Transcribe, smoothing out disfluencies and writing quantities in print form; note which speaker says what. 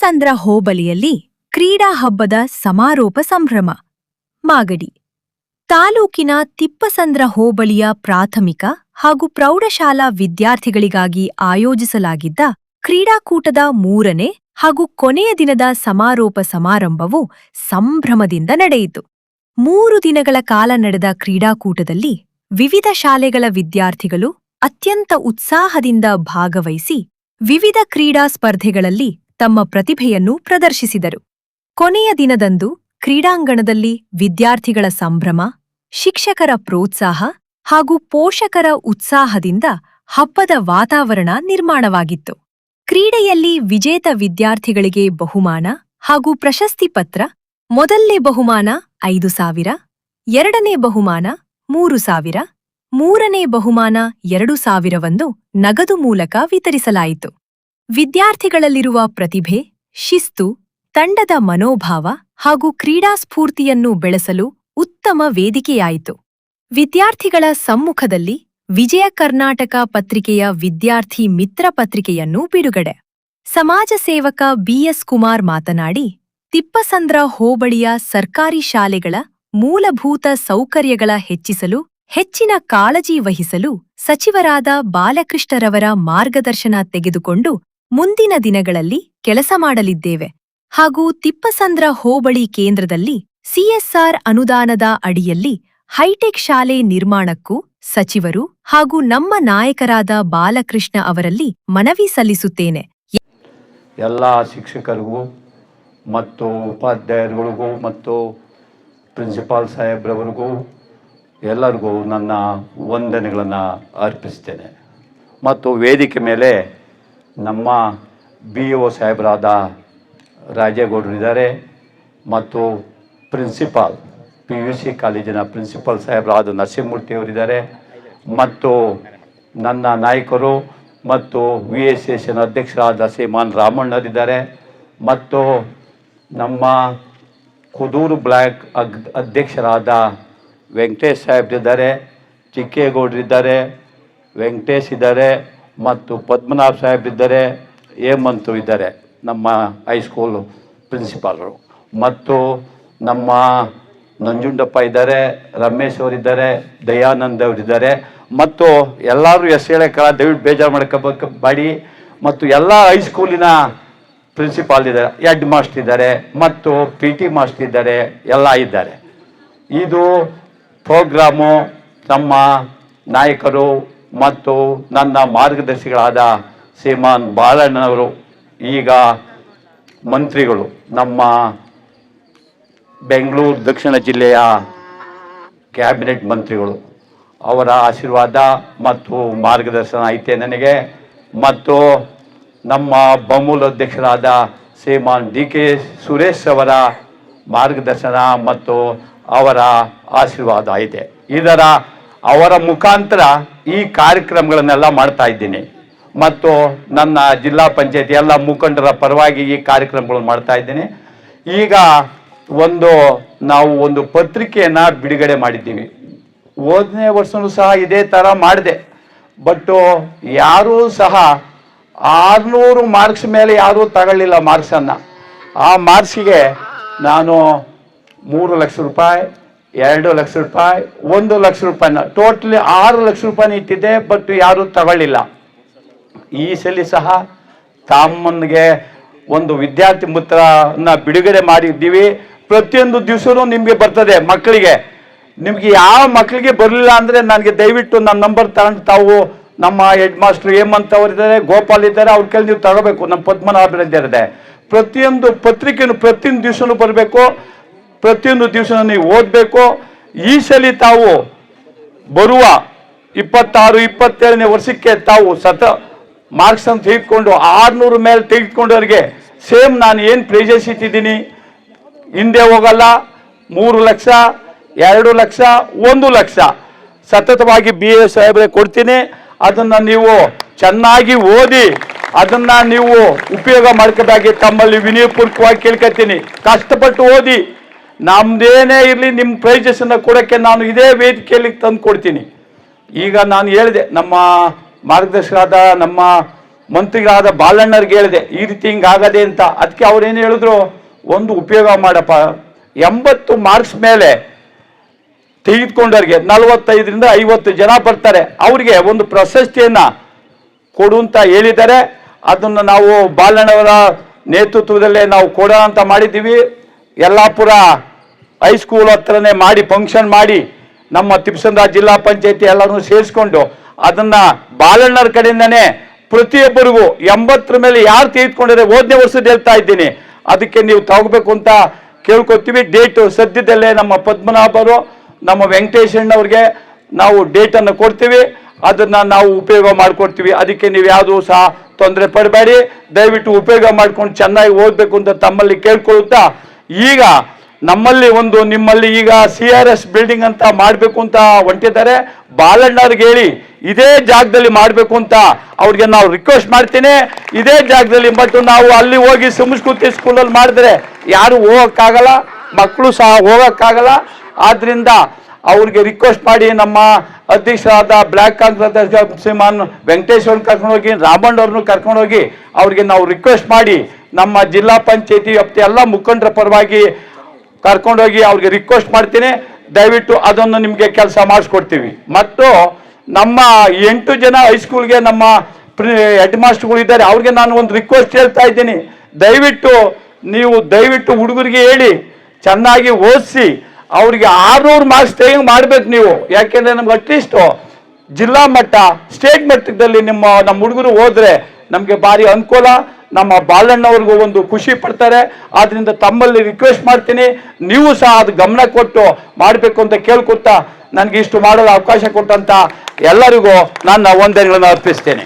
Speaker 1: ತಿಪ್ಪಸಂದ್ರ ಹೋಬಳಿಯಲ್ಲಿ ಕ್ರೀಡಾ ಹಬ್ಬದ ಸಮಾರೋಪ ಸಂಭ್ರಮ. ಮಾಗಡಿ ತಾಲೂಕಿನ ತಿಪ್ಪಸಂದ್ರ ಹೋಬಳಿಯ ಪ್ರಾಥಮಿಕ ಹಾಗೂ ಪ್ರೌಢಶಾಲಾ ವಿದ್ಯಾರ್ಥಿಗಳಿಗಾಗಿ ಆಯೋಜಿಸಲಾಗಿದ್ದ ಕ್ರೀಡಾಕೂಟದ 3ನೇ ಹಾಗೂ ಕೊನೆಯ ದಿನದ ಸಮಾರೋಪ ಸಮಾರಂಭವು ಸಂಭ್ರಮದಿಂದ ನಡೆಯಿತು. 3 ದಿನಗಳ ಕಾಲ ನಡೆದ ಕ್ರೀಡಾಕೂಟದಲ್ಲಿ ವಿವಿಧ ಶಾಲೆಗಳ ವಿದ್ಯಾರ್ಥಿಗಳು ಅತ್ಯಂತ ಉತ್ಸಾಹದಿಂದ ಭಾಗವಹಿಸಿ ವಿವಿಧ ಕ್ರೀಡಾ ಸ್ಪರ್ಧೆಗಳಲ್ಲಿ ತಮ್ಮ ಪ್ರತಿಭೆಯನ್ನು ಪ್ರದರ್ಶಿಸಿದರು. ಕೊನೆಯ ದಿನದಂದು ಕ್ರೀಡಾಂಗಣದಲ್ಲಿ ವಿದ್ಯಾರ್ಥಿಗಳ ಸಂಭ್ರಮ, ಶಿಕ್ಷಕರ ಪ್ರೋತ್ಸಾಹ ಹಾಗೂ ಪೋಷಕರ ಉತ್ಸಾಹದಿಂದ ಹಬ್ಬದ ವಾತಾವರಣ ನಿರ್ಮಾಣವಾಗಿತ್ತು. ಕ್ರೀಡೆಯಲ್ಲಿ ವಿಜೇತ ವಿದ್ಯಾರ್ಥಿಗಳಿಗೆ ಬಹುಮಾನ ಹಾಗೂ ಪ್ರಶಸ್ತಿ ಪತ್ರ, ಮೊದಲನೇ ಬಹುಮಾನ 5,000, ಎರಡನೇ ಬಹುಮಾನ 3,000, ಮೂರನೇ ಬಹುಮಾನ 2,000ವನ್ನು ನಗದು ಮೂಲಕ ವಿತರಿಸಲಾಯಿತು. ವಿದ್ಯಾರ್ಥಿಗಳಲ್ಲಿರುವ ಪ್ರತಿಭೆ, ಶಿಸ್ತು, ತಂಡದ ಮನೋಭಾವ ಹಾಗೂ ಕ್ರೀಡಾ ಸ್ಫೂರ್ತಿಯನ್ನು ಬೆಳೆಸಲು ಉತ್ತಮ ವೇದಿಕೆಯಾಯಿತು. ವಿದ್ಯಾರ್ಥಿಗಳ ಸಮ್ಮುಖದಲ್ಲಿ ವಿಜಯ ಕರ್ನಾಟಕ ಪತ್ರಿಕೆಯ ವಿದ್ಯಾರ್ಥಿ ಮಿತ್ರ ಪತ್ರಿಕೆಯನ್ನು ಬಿಡುಗಡೆ. ಸಮಾಜ ಸೇವಕ ಬಿಎಸ್ ಕುಮಾರ್ ಮಾತನಾಡಿ, ತಿಪ್ಪಸಂದ್ರ ಹೋಬಳಿಯ ಸರ್ಕಾರಿ ಶಾಲೆಗಳ ಮೂಲಭೂತ ಸೌಕರ್ಯಗಳ ಹೆಚ್ಚಿಸಲು ಹೆಚ್ಚಿನ ಕಾಳಜಿ ವಹಿಸಲು ಸಚಿವರಾದ ಬಾಲಕೃಷ್ಣರವರ ಮಾರ್ಗದರ್ಶನ ತೆಗೆದುಕೊಂಡು ಮುಂದಿನ ದಿನಗಳಲ್ಲಿ ಕೆಲಸ ಮಾಡಲಿದ್ದೇವೆ ಹಾಗೂ ತಿಪ್ಪಸಂದ್ರ ಹೋಬಳಿ ಕೇಂದ್ರದಲ್ಲಿ ಸಿಎಸ್ಆರ್ ಅನುದಾನದ ಅಡಿಯಲ್ಲಿ ಹೈಟೆಕ್ ಶಾಲೆ ನಿರ್ಮಾಣಕ್ಕೂ ಸಚಿವರು ಹಾಗೂ ನಮ್ಮ ನಾಯಕರಾದ ಬಾಲಕೃಷ್ಣ ಅವರಲ್ಲಿ ಮನವಿ ಸಲ್ಲಿಸುತ್ತೇನೆ.
Speaker 2: ಎಲ್ಲ ಶಿಕ್ಷಕರಿಗೂ ಮತ್ತು ಉಪಾಧ್ಯಾಯರುಗಳಿಗೂ ಮತ್ತು ಪ್ರಿನ್ಸಿಪಾಲ್ ಸಾಹೇಬ್ರವರಿಗೂ ಎಲ್ಲರಿಗೂ ನನ್ನ ವಂದನೆಗಳನ್ನು ಅರ್ಪಿಸ್ತೇನೆ. ಮತ್ತು ವೇದಿಕೆ ಮೇಲೆ ನಮ್ಮ BO ಸಾಹೇಬರಾದ ರಾಜೇಗೌಡರಿದ್ದಾರೆ ಮತ್ತು ಪ್ರಿನ್ಸಿಪಾಲ್ PUC ಕಾಲೇಜಿನ ಪ್ರಿನ್ಸಿಪಾಲ್ ಸಾಹೇಬರಾದ ನರಸಿಂಹಮೂರ್ತಿಯವರಿದ್ದಾರೆ ಮತ್ತು ನನ್ನ ನಾಯಕರು ಮತ್ತು VSSN ಅಧ್ಯಕ್ಷರಾದ ಶ್ರೀಮಾನ್ ರಾಮಣ್ಣರಿದ್ದಾರೆ ಮತ್ತು ನಮ್ಮ ಕುದೂರು ಬ್ಲಾಕ್ ಅಧ್ಯಕ್ಷರಾದ ವೆಂಕಟೇಶ್ ಸಾಹೇಬ್ರಿದ್ದಾರೆ, ಚಿಕ್ಕೇಗೌಡರಿದ್ದಾರೆ, ವೆಂಕಟೇಶ್ ಇದ್ದಾರೆ ಮತ್ತು ಪದ್ಮನಾಭ ಸಾಹೇಬ್ರಿದ್ದಾರೆ, ಹೇಮಂತು ಇದ್ದಾರೆ, ನಮ್ಮ ಹೈಸ್ಕೂಲ್ ಪ್ರಿನ್ಸಿಪಾಲರು ಮತ್ತು ನಮ್ಮ ನಂಜುಂಡಪ್ಪ ಇದ್ದಾರೆ, ರಮೇಶ್ ಅವರಿದ್ದಾರೆ, ದಯಾನಂದ್ ಅವರಿದ್ದಾರೆ ಮತ್ತು ಎಲ್ಲರೂ ಹೇಳಕ್ಕ ದಯವಿಟ್ಟು ಬೇಜಾರು ಮಾಡ್ಕೋಬೇಡಿ ಮತ್ತು ಎಲ್ಲ ಹೈಸ್ಕೂಲಿನ ಪ್ರಿನ್ಸಿಪಾಲ್ ಇದ್ದಾರೆ, ಹೆಡ್ ಮಾಸ್ಟರ್ ಇದ್ದಾರೆ ಮತ್ತು PT ಮಾಸ್ಟರ್ ಇದ್ದಾರೆ, ಎಲ್ಲ ಇದ್ದಾರೆ. ಇದು ಪ್ರೋಗ್ರಾಮು ನಮ್ಮ ನಾಯಕರು ಮತ್ತು ನನ್ನ ಮಾರ್ಗದರ್ಶಿಗಳಾದ ಶ್ರೀಮಾನ್ ಬಾಲಣ್ಣನವರು, ಈಗ ಮಂತ್ರಿಗಳು, ನಮ್ಮ ಬೆಂಗಳೂರು ದಕ್ಷಿಣ ಜಿಲ್ಲೆಯ ಕ್ಯಾಬಿನೆಟ್ ಮಂತ್ರಿಗಳು, ಅವರ ಆಶೀರ್ವಾದ ಮತ್ತು ಮಾರ್ಗದರ್ಶನ ಐತೆ ನನಗೆ ಮತ್ತು ನಮ್ಮ ಬಮೂಲ್ ಅಧ್ಯಕ್ಷರಾದ ಶ್ರೀಮಾನ್ DK ಸುರೇಶ್ ಅವರ ಮಾರ್ಗದರ್ಶನ ಮತ್ತು ಅವರ ಆಶೀರ್ವಾದ ಇದೆ. ಅವರ ಮುಖಾಂತರ ಈ ಕಾರ್ಯಕ್ರಮಗಳನ್ನೆಲ್ಲ ಮಾಡ್ತಾ ಇದ್ದೀನಿ ಮತ್ತು ನನ್ನ ಜಿಲ್ಲಾ ಪಂಚಾಯತಿ ಎಲ್ಲ ಮುಖಂಡರ ಪರವಾಗಿ ಈ ಕಾರ್ಯಕ್ರಮಗಳನ್ನು ಮಾಡ್ತಾ ಇದ್ದೀನಿ. ಈಗ ನಾವು ಒಂದು ಪತ್ರಿಕೆಯನ್ನು ಬಿಡುಗಡೆ ಮಾಡಿದ್ದೀವಿ. ಹೋದನೇ ವರ್ಷವೂ ಸಹ ಇದೇ ಥರ ಮಾಡಿದೆ. ಬಟ್ ಯಾರೂ ಸಹ 600 ಮಾರ್ಕ್ಸ್ ಮೇಲೆ ಯಾರೂ ತಗೊಳ್ಳಿಲ್ಲ ಮಾರ್ಕ್ಸನ್ನು. ಆ ಮಾರ್ಕ್ಸಿಗೆ ನಾನು 3 ಲಕ್ಷ ರೂಪಾಯಿ, 2 ಲಕ್ಷ ರೂಪಾಯಿ, 1 ಲಕ್ಷ ರೂಪಾಯಿನ ಟೋಟಲಿ 6 ಲಕ್ಷ ರೂಪಾಯಿ ಇಟ್ಟಿದ್ದೆ. ಬಟ್ ಯಾರೂ ತಗೊಳ್ಳಿಲ್ಲ. ಈ ಸಲ ಸಹ ತಮ್ಮನಿಗೆ ಒಂದು ವಿದ್ಯಾರ್ಥಿ ಮಿತ್ರನ ಬಿಡುಗಡೆ ಮಾಡಿದ್ದೀವಿ. ಪ್ರತಿಯೊಂದು ದಿವಸನೂ ನಿಮಗೆ ಬರ್ತದೆ. ಮಕ್ಕಳಿಗೆ ನಿಮಗೆ ಯಾವ ಮಕ್ಕಳಿಗೆ ಬರಲಿಲ್ಲ ಅಂದರೆ ನನಗೆ ದಯವಿಟ್ಟು ನನ್ನ ನಂಬರ್ ತಗೊಂಡು ತಾವು ನಮ್ಮ ಹೆಡ್ ಮಾಸ್ಟರ್ ಹೇಮಂತ್ ಅವರಿದ್ದಾರೆ, ಗೋಪಾಲ್ ಇದ್ದಾರೆ, ಅವ್ರ ಕೈಲಿ ನೀವು ತಗೋಬೇಕು. ನಮ್ಮ ಪದ್ಮನಾಭ ಇದ್ದಾರೆ. ಪ್ರತಿಯೊಂದು ಪತ್ರಿಕೆನೂ ಪ್ರತಿಯೊಂದು ದಿವಸನೂ ಬರಬೇಕು, ಪ್ರತಿಯೊಂದು ದಿವಸ ನೀವು ಓದಬೇಕು. ಈ ಸಲ ತಾವು ಬರುವ 26, 27ನೇ ವರ್ಷಕ್ಕೆ ತಾವು ಮಾರ್ಕ್ಸ್ ಅಂತ ತೆಗೆದುಕೊಂಡು 600 ಮೇಲೆ ತೆಗೆದುಕೊಂಡವರಿಗೆ ಸೇಮ್ ನಾನು ಏನು ಪ್ರೈಜಸ್ ಇಟ್ಟಿದ್ದೀನಿ ಹಿಂದೆ ಹೋಗಲ್ಲ. 3 ಲಕ್ಷ, 2 ಲಕ್ಷ, 1 ಲಕ್ಷ ಸತತವಾಗಿ BA ಸಾಹೇಬ್ರೆ ಕೊಡ್ತೀನಿ. ಅದನ್ನು ನೀವು ಚೆನ್ನಾಗಿ ಓದಿ ಅದನ್ನು ನೀವು ಉಪಯೋಗ ಮಾಡ್ಕೋದಾಗಿ ತಮ್ಮಲ್ಲಿ ವಿನಯಪೂರ್ವಕವಾಗಿ ಕೇಳ್ಕೊತೀನಿ. ಕಷ್ಟಪಟ್ಟು ಓದಿ, ನಮ್ದೇನೇ ಇರಲಿ ನಿಮ್ಮ ಪ್ರೈಜಸನ್ನು ಕೊಡೋಕ್ಕೆ ನಾನು ಇದೇ ವೇದಿಕೆಯಲ್ಲಿ ತಂದು ಕೊಡ್ತೀನಿ. ಈಗ ನಾನು ಹೇಳಿದೆ, ನಮ್ಮ ಮಾರ್ಗದರ್ಶಕರಾದ ನಮ್ಮ ಮಂತ್ರಿಗಳಾದ ಬಾಲಣ್ಣವ್ರಿಗೆ ಹೇಳಿದೆ ಈ ರೀತಿ ಹಿಂಗಾಗದೆ ಅಂತ. ಅದಕ್ಕೆ ಅವ್ರೇನು ಹೇಳಿದ್ರು, ಒಂದು ಉಪಯೋಗ ಮಾಡಪ್ಪ, 80 ಮಾರ್ಕ್ಸ್ ಮೇಲೆ ತೆಗೆದುಕೊಂಡವ್ರಿಗೆ 45ರಿಂದ 50 ಜನ ಬರ್ತಾರೆ, ಅವ್ರಿಗೆ ಒಂದು ಪ್ರಶಸ್ತಿಯನ್ನ ಕೊಡು ಅಂತ ಹೇಳಿದ್ದಾರೆ. ಅದನ್ನು ನಾವು ಬಾಲಣ್ಣವರ ನೇತೃತ್ವದಲ್ಲೇ ನಾವು ಕೊಡೋಣ ಅಂತ ಮಾಡಿದ್ದೀವಿ. ಯಲ್ಲಾಪುರ ಹೈಸ್ಕೂಲ್ ಹತ್ರನೇ ಮಾಡಿ ಫಂಕ್ಷನ್ ಮಾಡಿ ನಮ್ಮ ತಿಪ್ಪಸಂದ್ರ ಜಿಲ್ಲಾ ಪಂಚಾಯತಿ ಎಲ್ಲರನ್ನು ಸೇರಿಸ್ಕೊಂಡು ಅದನ್ನ ಬಾಲಣ್ಣರ ಕಡೆಯಿಂದನೇ ಪ್ರತಿಯೊಬ್ಬರಿಗೂ 80 ಮೇಲೆ ಯಾರು ತೆಗೆದುಕೊಂಡಿದ್ದಾರೆ ಹೋದನೇ ವರ್ಷದ ಹೇಳ್ತಾ ಇದ್ದೀನಿ, ಅದಕ್ಕೆ ನೀವು ತಗೋಬೇಕು ಅಂತ ಕೇಳ್ಕೊತೀವಿ. ಡೇಟು ಸದ್ಯದಲ್ಲೇ ನಮ್ಮ ಪದ್ಮನಾಭರು ನಮ್ಮ ವೆಂಕಟೇಶಣ್ಣವ್ರಿಗೆ ನಾವು ಡೇಟನ್ನು ಕೊಡ್ತೀವಿ, ಅದನ್ನ ನಾವು ಉಪಯೋಗ ಮಾಡ್ಕೊಡ್ತೀವಿ. ಅದಕ್ಕೆ ನೀವು ಯಾವುದೂ ಸಹ ತೊಂದರೆ ಪಡಬೇಡಿ, ದಯವಿಟ್ಟು ಉಪಯೋಗ ಮಾಡ್ಕೊಂಡು ಚೆನ್ನಾಗಿ ಓದಬೇಕು ಅಂತ ತಮ್ಮಲ್ಲಿ ಕೇಳ್ಕೊಳ್ಳುತ್ತಾ, ಈಗ ನಮ್ಮಲ್ಲಿ ಒಂದು ನಿಮ್ಮಲ್ಲಿ ಈಗ CRS ಬಿಲ್ಡಿಂಗ್ ಅಂತ ಮಾಡಬೇಕು ಅಂತ ಹೊಂಟಿದ್ದಾರೆ. ಬಾಲಣ್ಣವ್ರಿಗೆ ಹೇಳಿ ಇದೇ ಜಾಗದಲ್ಲಿ ಮಾಡಬೇಕು ಅಂತ ಅವ್ರಿಗೆ ನಾವು ರಿಕ್ವೆಸ್ಟ್ ಮಾಡ್ತೀನಿ. ಇದೇ ಜಾಗದಲ್ಲಿ ಬಟ್ ನಾವು ಅಲ್ಲಿ ಹೋಗಿ ಸಂಸ್ಕೃತಿ ಸ್ಕೂಲಲ್ಲಿ ಮಾಡಿದ್ರೆ ಯಾರು ಹೋಗೋಕ್ಕಾಗಲ್ಲ, ಮಕ್ಕಳು ಸಹ ಹೋಗೋಕ್ಕಾಗಲ್ಲ. ಆದ್ರಿಂದ ಅವ್ರಿಗೆ ರಿಕ್ವೆಸ್ಟ್ ಮಾಡಿ ನಮ್ಮ ಅಧ್ಯಕ್ಷರಾದ ಬ್ಲ್ಯಾಕ್ ಕಾಂಗ್ರೆಸ್ ಶ್ರೀಮಾನ್ ವೆಂಕಟೇಶ್ವರನ್ ಕರ್ಕೊಂಡೋಗಿ, ರಾಮಣ್ಣವ್ರನ್ನು ಕರ್ಕೊಂಡೋಗಿ ಅವ್ರಿಗೆ ನಾವು ರಿಕ್ವೆಸ್ಟ್ ಮಾಡಿ ನಮ್ಮ ಜಿಲ್ಲಾ ಪಂಚಾಯತಿ ವ್ಯಾಪ್ತಿ ಎಲ್ಲ ಮುಖಂಡರ ಪರವಾಗಿ ಕರ್ಕೊಂಡೋಗಿ ಅವ್ರಿಗೆ ರಿಕ್ವೆಸ್ಟ್ ಮಾಡ್ತೀನಿ. ದಯವಿಟ್ಟು ಅದನ್ನು ನಿಮಗೆ ಕೆಲಸ ಮಾಡಿಸ್ಕೊಡ್ತೀವಿ. ಮತ್ತು ನಮ್ಮ 8 ಜನ ಹೈಸ್ಕೂಲ್ಗೆ ನಮ್ಮ ಹೆಡ್ ಮಾಸ್ಟರ್ಗಳು ಇದ್ದಾರೆ, ಅವ್ರಿಗೆ ನಾನು ಒಂದು ರಿಕ್ವೆಸ್ಟ್ ಹೇಳ್ತಾ ಇದ್ದೀನಿ, ದಯವಿಟ್ಟು ಹುಡುಗರಿಗೆ ಹೇಳಿ ಚೆನ್ನಾಗಿ ಓದಿಸಿ ಅವ್ರಿಗೆ 600 ಮಾರ್ಕ್ಸ್ ತೆಗೆದು ಮಾಡ್ಬೇಕು ನೀವು. ಯಾಕೆಂದ್ರೆ ನಮ್ಗೆ ಅಟ್ಲೀಸ್ಟ್ ಜಿಲ್ಲಾ ಮಟ್ಟ ಸ್ಟೇಟ್ ಮಟ್ಟದಲ್ಲಿ ನಮ್ಮ ಹುಡುಗರು ಹೋದ್ರೆ ನಮಗೆ ಭಾರಿ ಅನುಕೂಲ. ನಮ್ಮ ಬಾಲಣ್ಣವ್ರಿಗೂ ಒಂದು ಖುಷಿ ಪಡ್ತಾರೆ. ಆದ್ರಿಂದ ತಮ್ಮಲ್ಲಿ ರಿಕ್ವೆಸ್ಟ್ ಮಾಡ್ತೀನಿ, ನೀವು ಸಹ ಅದು ಗಮನ ಕೊಟ್ಟು ಮಾಡಬೇಕು ಅಂತ ಕೇಳ್ಕೊತಾ ನನಗೆ ಇಷ್ಟು ಮಾಡಲು ಅವಕಾಶ ಕೊಟ್ಟಂತ ಎಲ್ಲರಿಗೂ ನನ್ನ ವಂದನೆಗಳನ್ನು ಅರ್ಪಿಸ್ತೇನೆ.